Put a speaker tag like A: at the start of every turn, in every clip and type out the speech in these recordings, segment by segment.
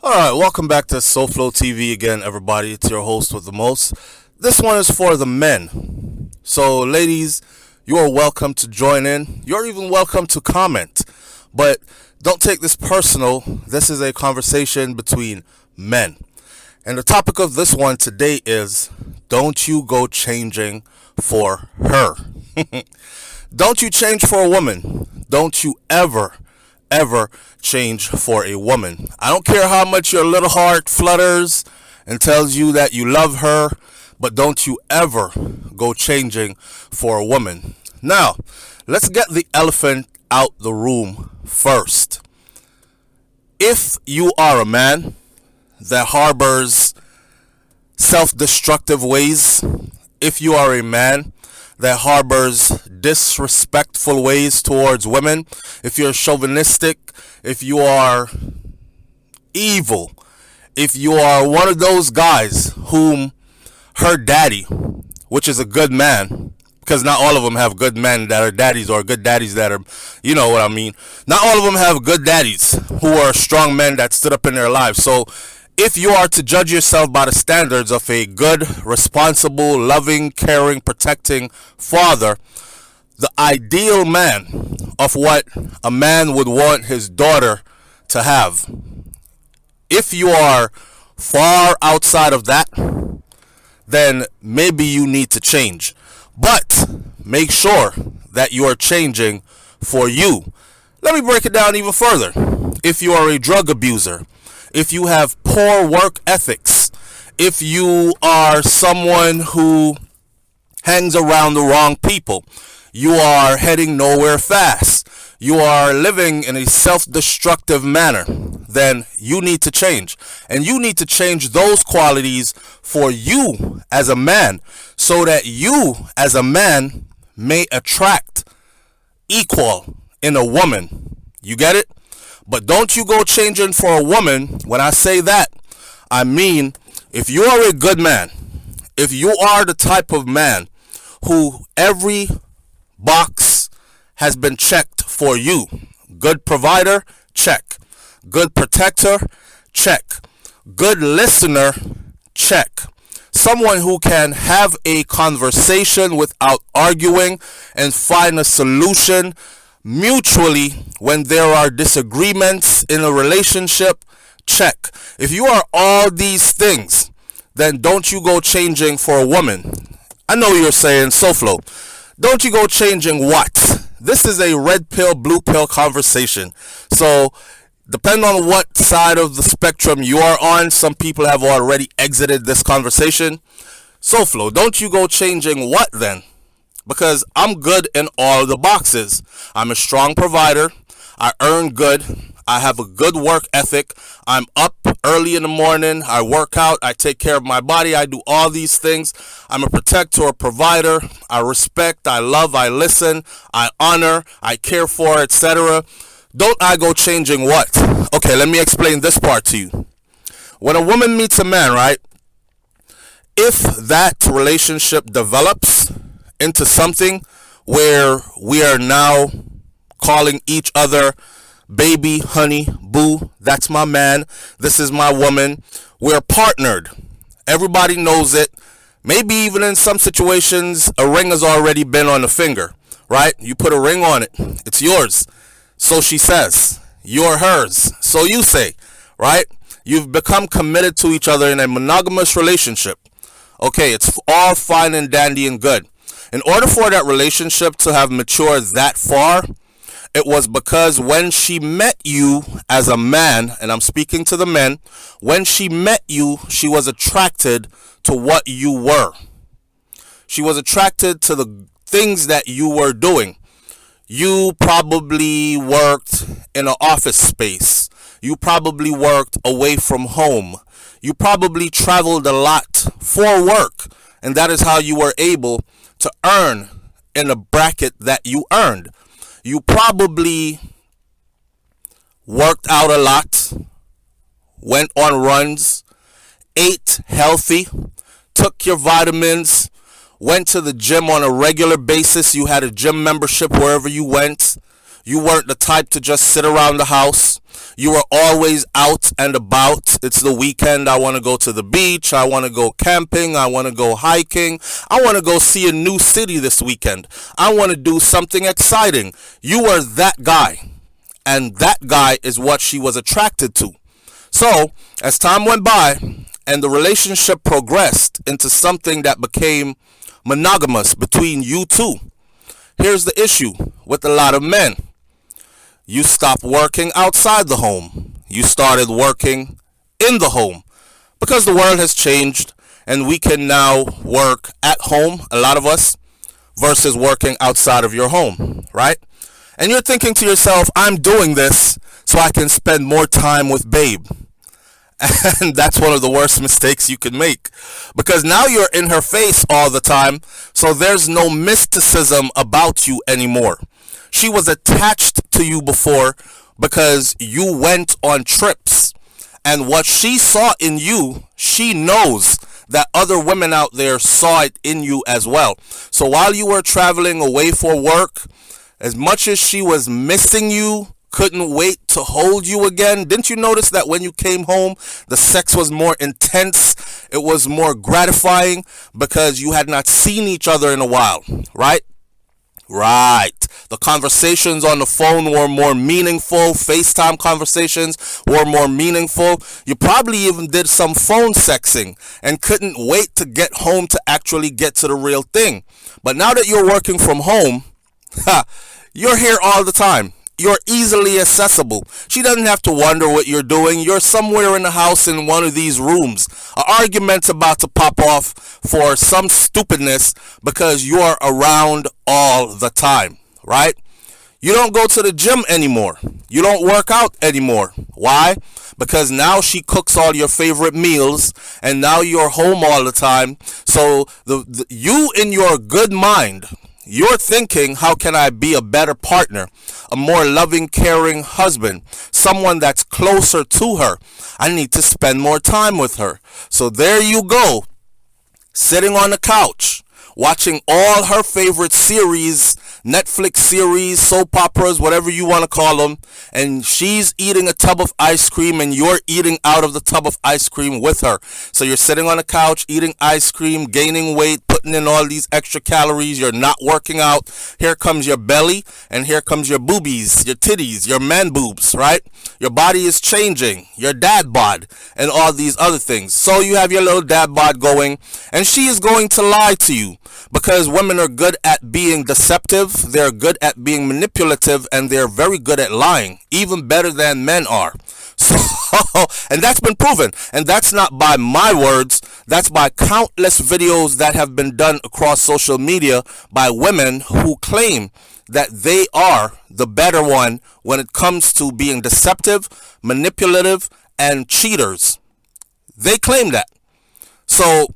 A: Alright, welcome back to SouFLoTV again, everybody. It's your host with the most. This one is for the men. So, ladies, you are welcome to join in. You're even welcome to comment. But don't take this personal. This is a conversation between men. And the topic of this one today is, don't you go changing for her. Don't you change for a woman. Don't you ever change for a woman. I don't care how much your little heart flutters and tells you that you love her, but don't you ever go changing for a woman. Now, let's get the elephant out the room first. If you are a man that harbors self-destructive ways, if you are a man that harbors disrespectful ways towards women, if you're chauvinistic, if you are evil, if you are one of those guys whom her daddy, which is a good man, because not all of them have good men that are daddies, or good daddies that are, you know what I mean. Not all of them have good daddies who are strong men that stood up in their lives. So if you are to judge yourself by the standards of a good, responsible, loving, caring, protecting father, the ideal man of what a man would want his daughter to have, if you are far outside of that, then maybe you need to change. But make sure that you are changing for you. Let me break it down even further. If you are a drug abuser, if you have poor work ethics, if you are someone who hangs around the wrong people, you are heading nowhere fast, you are living in a self-destructive manner, then you need to change. And you need to change those qualities for you as a man, so that you as a man may attract equal in a woman. You get it? But don't you go changing for a woman. When I say that, I mean, if you are a good man, if you are the type of man who every box has been checked for you, good provider, check. Good protector, check. Good listener, check. Someone who can have a conversation without arguing and find a solution mutually when there are disagreements in a relationship, check. If you are all these things, then don't you go changing for a woman. I know you're saying, SouFlo, don't you go changing what? This is a red pill, blue pill conversation. So depending on what side of the spectrum you are on, some people have already exited this conversation. SouFlo, don't you go changing what then? Because I'm good in all the boxes. I'm a strong provider. I earn good. I have a good work ethic. I'm up early in the morning. I work out. I take care of my body. I do all these things. I'm a protector, a provider. I respect. I love. I listen. I honor. I care for, etc. Don't I go changing what? Okay, let me explain this part to you. When a woman meets a man, right? If that relationship develops into something where we are now calling each other baby, honey, boo, that's my man, this is my woman, we're partnered, everybody knows it, maybe even in some situations a ring has already been on the finger, right? You put a ring on it, it's yours, so she says, you're hers, so you say, right? You've become committed to each other in a monogamous relationship. Okay, it's all fine and dandy and good. In order for that relationship to have matured that far, it was because when she met you as a man, and I'm speaking to the men, when she met you, she was attracted to what you were. She was attracted to the things that you were doing. You probably worked in an office space. You probably worked away from home. You probably traveled a lot for work, and that is how you were able to earn in the bracket that you earned. You probably worked out a lot, went on runs, ate healthy, took your vitamins, went to the gym on a regular basis. You had a gym membership wherever you went. You weren't the type to just sit around the house. You were always out and about. It's the weekend. I want to go to the beach. I want to go camping. I want to go hiking. I want to go see a new city this weekend. I want to do something exciting. You were that guy. And that guy is what she was attracted to. So, as time went by and the relationship progressed into something that became monogamous between you two, here's the issue with a lot of men. You stopped working outside the home. You started working in the home because the world has changed and we can now work at home, a lot of us, versus working outside of your home, right? And you're thinking to yourself, I'm doing this so I can spend more time with babe. And that's one of the worst mistakes you can make. Because now you're in her face all the time, so there's no mysticism about you anymore. She was attached to you before because you went on trips. And what she saw in you, she knows that other women out there saw it in you as well. So while you were traveling away for work, as much as she was missing you, couldn't wait to hold you again, didn't you notice that when you came home, the sex was more intense, it was more gratifying because you had not seen each other in a while, right? Right. The conversations on the phone were more meaningful. FaceTime conversations were more meaningful. You probably even did some phone sexing and couldn't wait to get home to actually get to the real thing. But now that you're working from home, you're here all the time. You're easily accessible. She doesn't have to wonder what you're doing. You're somewhere in the house in one of these rooms. An argument's about to pop off for some stupidness because you're around all the time, right? You don't go to the gym anymore. You don't work out anymore. Why? Because now she cooks all your favorite meals and now you're home all the time. So you in your good mind, you're thinking, how can I be a better partner, a more loving, caring husband, someone that's closer to her? I need to spend more time with her. So there you go, sitting on the couch, watching all her favorite series, Netflix series, soap operas, whatever you want to call them, and she's eating a tub of ice cream and you're eating out of the tub of ice cream with her. So you're sitting on the couch, eating ice cream, gaining weight, putting in all these extra calories, you're not working out. Here comes your belly and here comes your boobies, your titties, your man boobs, right? Your body is changing, your dad bod, and all these other things. So you have your little dad bod going, and she is going to lie to you because women are good at being deceptive, they're good at being manipulative, and they're very good at lying, even better than men are. So, and that's been proven, and that's not by my words, that's by countless videos that have been done across social media by women who claim that they are the better one when it comes to being deceptive, manipulative, and cheaters. They claim that. So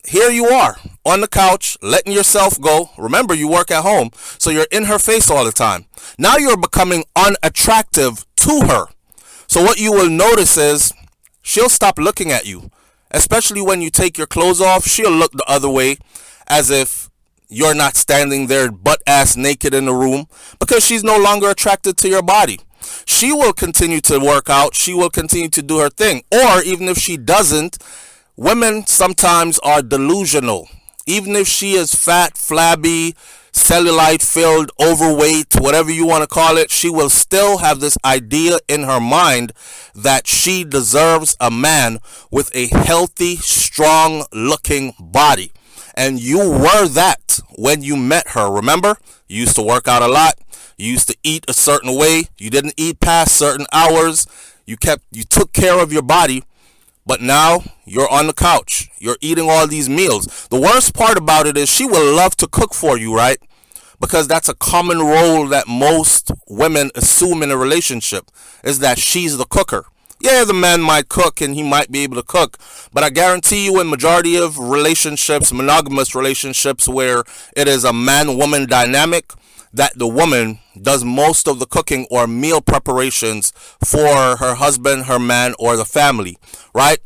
A: here you are on the couch, letting yourself go. Remember, you work at home, so you're in her face all the time. Now you're becoming unattractive to her. So what you will notice is she'll stop looking at you, especially when you take your clothes off. She'll look the other way as if you're not standing there butt-ass naked in the room because she's no longer attracted to your body. She will continue to work out. She will continue to do her thing. Or even if she doesn't, women sometimes are delusional. Even if she is fat, flabby, cellulite filled, overweight, whatever you want to call it, she will still have this idea in her mind that she deserves a man with a healthy, strong looking body. And you were that when you met her. Remember, you used to work out a lot. You used to eat a certain way. You didn't eat past certain hours. You took care of your body. But now you're on the couch. You're eating all these meals. The worst part about it is she will love to cook for you, right? Because that's a common role that most women assume in a relationship, is that she's the cooker. Yeah, the man might cook and he might be able to cook, but I guarantee you in majority of relationships, monogamous relationships where it is a man-woman dynamic, that the woman does most of the cooking or meal preparations for her husband, her man, or the family, right?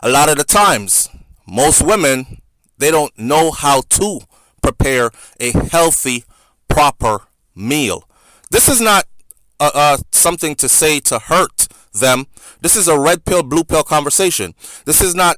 A: A lot of the times, most women, they don't know how to prepare a healthy, proper meal. This is not something to say to hurt them. This is a red pill, blue pill conversation. This is not,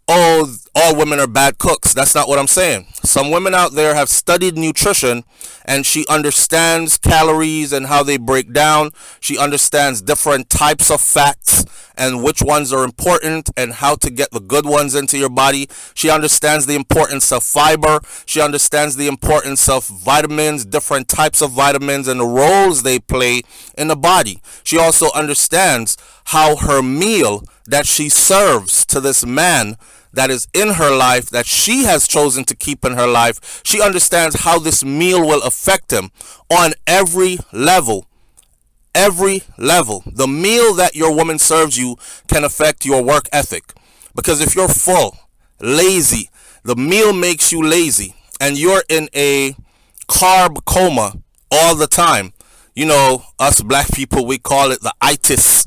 A: oh, all women are bad cooks. That's not what I'm saying. Some women out there have studied nutrition, and she understands calories and how they break down. She understands different types of fats and which ones are important and how to get the good ones into your body. She understands the importance of fiber. She understands the importance of vitamins, different types of vitamins, and the roles they play in the body. She also understands how her meal that she serves to this man that is in her life, that she has chosen to keep in her life, she understands how this meal will affect him on every level. Every level. The meal that your woman serves you can affect your work ethic. Because if you're full, lazy, the meal makes you lazy, and you're in a carb coma all the time. You know, us black people, we call it the itis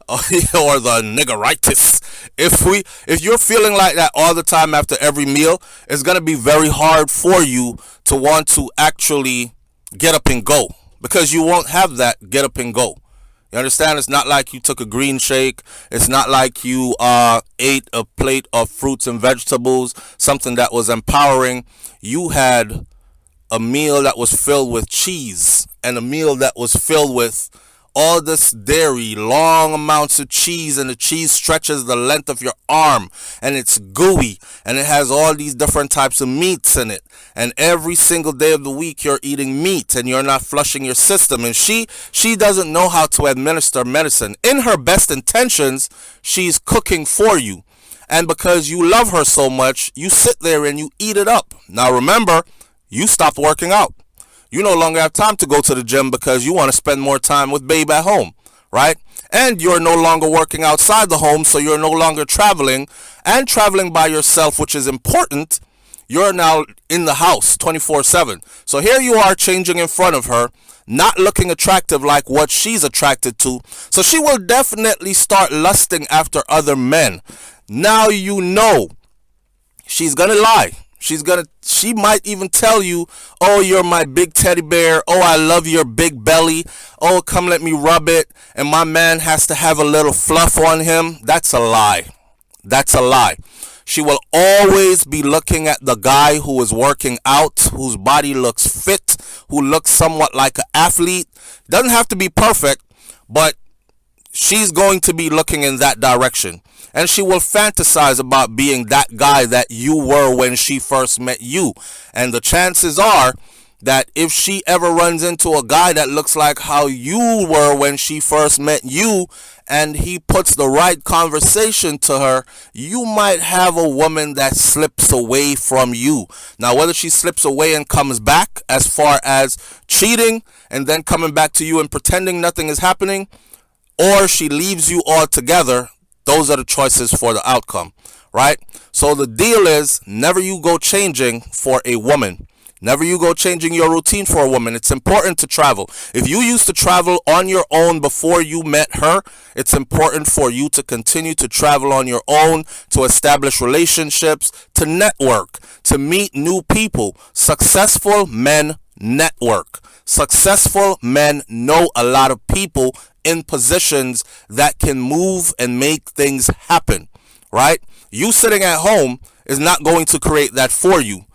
A: or the niggeritis. If you're feeling like that all the time after every meal, it's gonna be very hard for you to want to actually get up and go, because you won't have that get up and go. You understand? It's not like you took a green shake. It's not like you ate a plate of fruits and vegetables, something that was empowering. You had a meal that was filled with cheese, and a meal that was filled with all this dairy, long amounts of cheese, and the cheese stretches the length of your arm, and it's gooey, and it has all these different types of meats in it, and every single day of the week you're eating meat and you're not flushing your system. And she doesn't know how to administer medicine. In her best intentions, she's cooking for you, and because you love her so much, you sit there and you eat it up. Now remember, you stopped working out. You no longer have time to go to the gym because you want to spend more time with babe at home, right? And you're no longer working outside the home, so you're no longer traveling and traveling by yourself, which is important. You're now in the house 24/7. So here you are changing in front of her, not looking attractive like what she's attracted to. So she will definitely start lusting after other men. Now you know she's gonna lie. She might even tell you, oh, you're my big teddy bear. Oh, I love your big belly. Oh, come let me rub it. And my man has to have a little fluff on him. That's a lie. That's a lie. She will always be looking at the guy who is working out, whose body looks fit, who looks somewhat like an athlete. Doesn't have to be perfect, but she's going to be looking in that direction. And she will fantasize about being that guy that you were when she first met you. And the chances are that if she ever runs into a guy that looks like how you were when she first met you, and he puts the right conversation to her, you might have a woman that slips away from you. Now, whether she slips away and comes back as far as cheating and then coming back to you and pretending nothing is happening, or she leaves you altogether, those are the choices for the outcome, right? So the deal is, never you go changing for a woman. Never you go changing your routine for a woman. It's important to travel. If you used to travel on your own before you met her, it's important for you to continue to travel on your own, to establish relationships, to network, to meet new people. Successful men network. Successful men know a lot of people in positions that can move and make things happen, right? You sitting at home is not going to create that for you.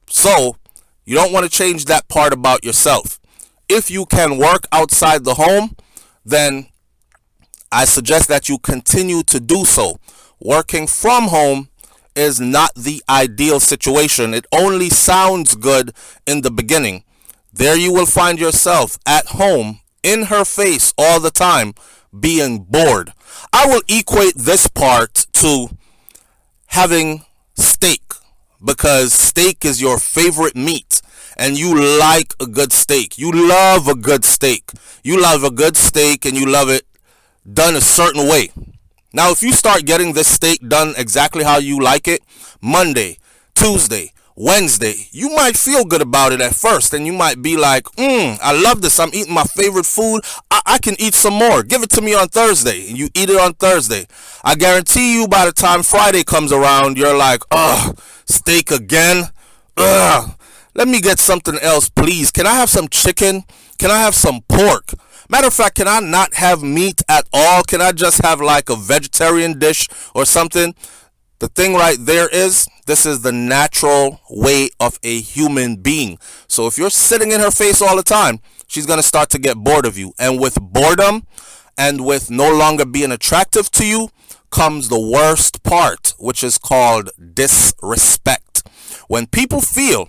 A: So you don't want to change that part about yourself. If you can work outside the home, then I suggest that you continue to do so. Working from home is not the ideal situation. It only sounds good in the beginning. There you will find yourself at home, in her face all the time, being bored. I will equate this part to having steak, because steak is your favorite meat and you like a good steak. You love a good steak. You love a good steak and you love it done a certain way. Now, if you start getting this steak done exactly how you like it, Monday, Tuesday, Wednesday, you might feel good about it at first, and you might be like, I love this. I'm eating my favorite food. I can eat some more. Give it to me on Thursday. And you eat it on Thursday. I guarantee you by the time Friday comes around, you're like, steak again? Let me get something else, please. Can I have some chicken? Can I have some pork? Matter of fact, can I not have meat at all? Can I just have like a vegetarian dish or something? The thing right there is, this is the natural way of a human being. So if you're sitting in her face all the time, she's going to start to get bored of you. And with boredom and with no longer being attractive to you comes the worst part, which is called disrespect. When people feel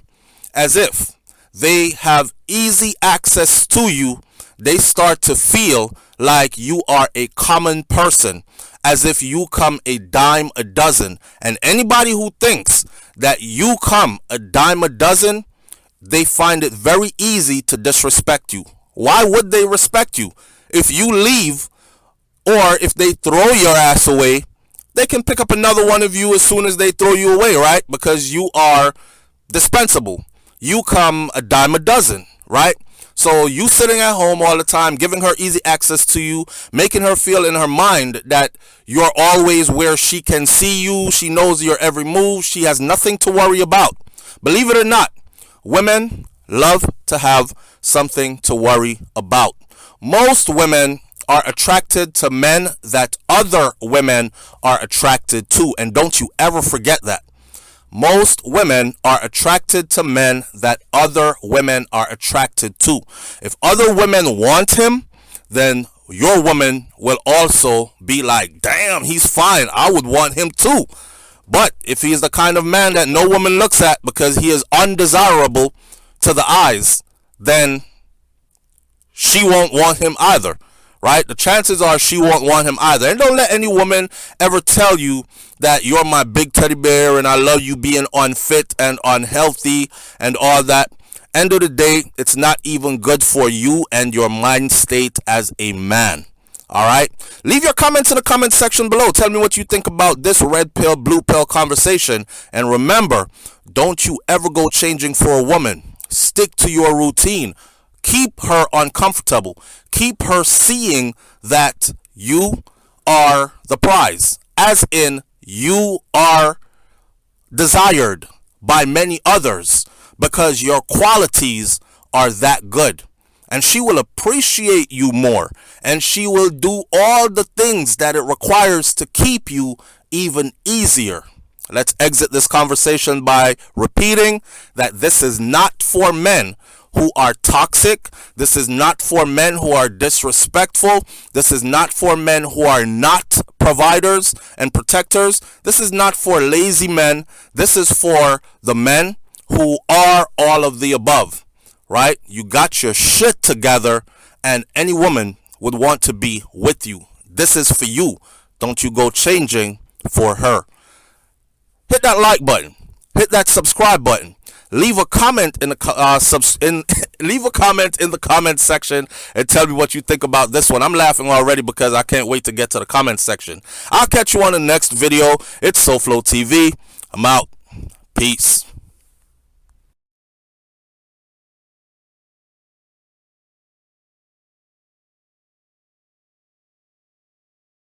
A: as if they have easy access to you, they start to feel like you are a common person, as if you come a dime a dozen. And anybody who thinks that you come a dime a dozen, they find it very easy to disrespect you. Why would they respect you? If you leave, or if they throw your ass away, they can pick up another one of you as soon as they throw you away, right? Because you are dispensable. You come a dime a dozen, right? So you sitting at home all the time, giving her easy access to you, making her feel in her mind that you're always where she can see you. She knows your every move. She has nothing to worry about. Believe it or not, women love to have something to worry about. Most women are attracted to men that other women are attracted to. And don't you ever forget that. Most women are attracted to men that other women are attracted to. If other women want him, then your woman will also be like, damn, he's fine. I would want him too. But if he's the kind of man that no woman looks at because he is undesirable to the eyes, then she won't want him either. Right? The chances are she won't want him either. And don't let any woman ever tell you that you're my big teddy bear and I love you being unfit and unhealthy and all that. End of the day, it's not even good for you and your mind state as a man. All right? Leave your comments in the comment section below. Tell me what you think about this red pill, blue pill conversation. And remember, don't you ever go changing for a woman. Stick to your routine. Keep her uncomfortable. Keep her seeing that you are the prize. As in, you are desired by many others because your qualities are that good. And she will appreciate you more. And she will do all the things that it requires to keep you even easier. Let's exit this conversation by repeating that this is not for men who are toxic. This is not for men who are disrespectful. This is not for men who are not providers and protectors. This is not for lazy men. This is for the men who are all of the above, right? You got your shit together and any woman would want to be with you. This is for you. Don't you go changing for her. Hit that like button. Hit that subscribe button. Leave a comment in the leave a comment in the comment section and tell me what you think about this one. I'm laughing already because I can't wait to get to the comment section. I'll catch you on the next video. It's SouFLoTV. I'm out. Peace.